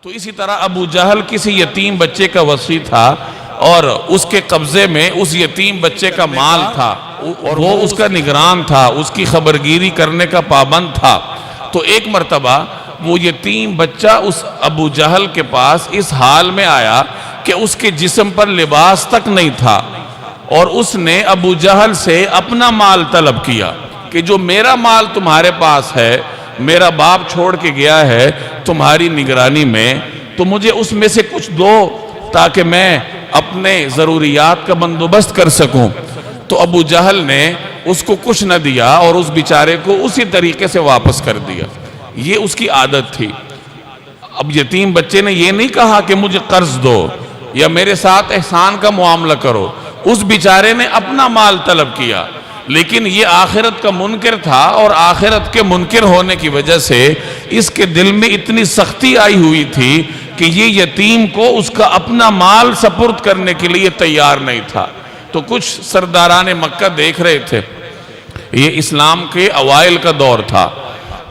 تو اسی طرح ابو جہل کسی یتیم بچے کا وصی تھا اور اس کے قبضے میں اس یتیم بچے کا مال تھا اور وہ اس کا نگران تھا، اس کی خبرگیری کرنے کا پابند تھا۔ تو ایک مرتبہ وہ یتیم بچہ اس ابو جہل کے پاس اس حال میں آیا کہ اس کے جسم پر لباس تک نہیں تھا، اور اس نے ابو جہل سے اپنا مال طلب کیا کہ جو میرا مال تمہارے پاس ہے، میرا باپ چھوڑ کے گیا ہے تمہاری نگرانی میں، تو مجھے اس میں سے کچھ دو تاکہ میں اپنے ضروریات کا بندوبست کر سکوں۔ تو ابو جہل نے اس کو کچھ نہ دیا اور اس بیچارے کو اسی طریقے سے واپس کر دیا۔ یہ اس کی عادت تھی۔ اب یتیم بچے نے یہ نہیں کہا کہ مجھے قرض دو یا میرے ساتھ احسان کا معاملہ کرو، اس بیچارے نے اپنا مال طلب کیا، لیکن یہ آخرت کا منکر تھا، اور آخرت کے منکر ہونے کی وجہ سے اس کے دل میں اتنی سختی آئی ہوئی تھی کہ یہ یتیم کو اس کا اپنا مال سپرد کرنے کے لیے تیار نہیں تھا۔ تو کچھ سرداران مکہ دیکھ رہے تھے، یہ اسلام کے اوائل کا دور تھا،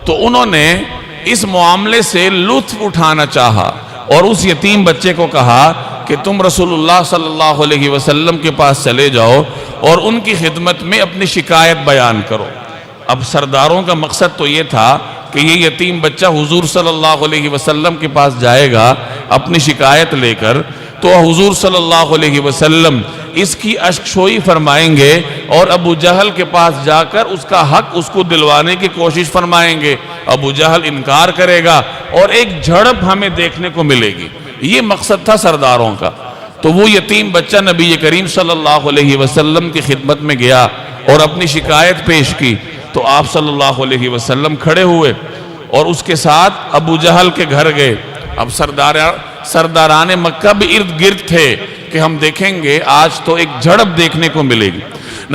تو انہوں نے اس معاملے سے لطف اٹھانا چاہا اور اس یتیم بچے کو کہا کہ تم رسول اللہ صلی اللہ علیہ وسلم کے پاس چلے جاؤ اور ان کی خدمت میں اپنی شکایت بیان کرو۔ اب سرداروں کا مقصد تو یہ تھا کہ یہ یتیم بچہ حضور صلی اللہ علیہ وسلم کے پاس جائے گا اپنی شکایت لے کر، تو حضور صلی اللہ علیہ وسلم اس کی اشکشوئی فرمائیں گے اور ابو جہل کے پاس جا کر اس کا حق اس کو دلوانے کی کوشش فرمائیں گے۔ ابو جہل انکار کرے گا اور ایک جھڑپ ہمیں دیکھنے کو ملے گی۔ یہ مقصد تھا سرداروں کا۔ تو وہ یتیم بچہ نبی کریم صلی اللہ علیہ وسلم کی خدمت میں گیا اور اپنی شکایت پیش کی، تو آپ صلی اللہ علیہ وسلم کھڑے ہوئے اور اس کے ساتھ ابو جہل کے گھر گئے۔ اب سرداران مکہ بھی ارد گرد تھے کہ ہم دیکھیں گے آج تو ایک جھڑپ دیکھنے کو ملے گی۔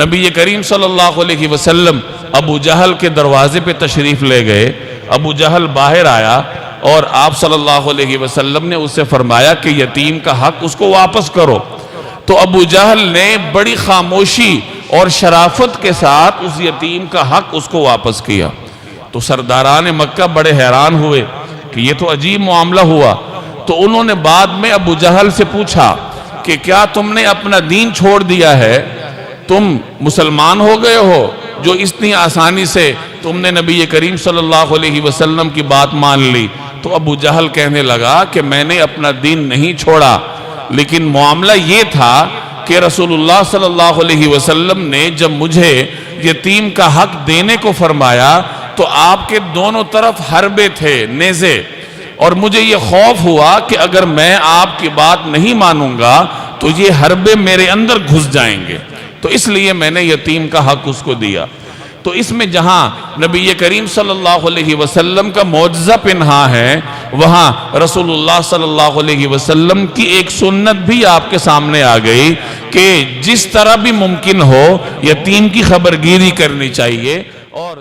نبی کریم صلی اللہ علیہ وسلم ابو جہل کے دروازے پہ تشریف لے گئے۔ ابو جہل باہر آیا اور آپ صلی اللہ علیہ وسلم نے اس سے فرمایا کہ یتیم کا حق اس کو واپس کرو۔ تو ابو جہل نے بڑی خاموشی اور شرافت کے ساتھ اس یتیم کا حق اس کو واپس کیا۔ تو سرداران مکہ بڑے حیران ہوئے کہ یہ تو عجیب معاملہ ہوا۔ تو انہوں نے بعد میں ابو جہل سے پوچھا کہ کیا تم نے اپنا دین چھوڑ دیا ہے؟ تم مسلمان ہو گئے ہو جو اتنی آسانی سے تم نے نبی کریم صلی اللہ علیہ وسلم کی بات مان لی؟ تو ابو جہل کہنے لگا کہ میں نے اپنا دین نہیں چھوڑا، لیکن معاملہ یہ تھا کہ رسول اللہ صلی اللہ علیہ وسلم نے جب مجھے یتیم کا حق دینے کو فرمایا تو آپ کے دونوں طرف حربے تھے، نیزے، اور مجھے یہ خوف ہوا کہ اگر میں آپ کی بات نہیں مانوں گا تو یہ حربے میرے اندر گھس جائیں گے، تو اس لیے میں نے یتیم کا حق اس کو دیا۔ تو اس میں جہاں نبی کریم صلی اللہ علیہ وسلم کا معجزہ پنہا ہے، وہاں رسول اللہ صلی اللہ علیہ وسلم کی ایک سنت بھی آپ کے سامنے آ گئی کہ جس طرح بھی ممکن ہو یتیم کی خبرگیری کرنی چاہیے اور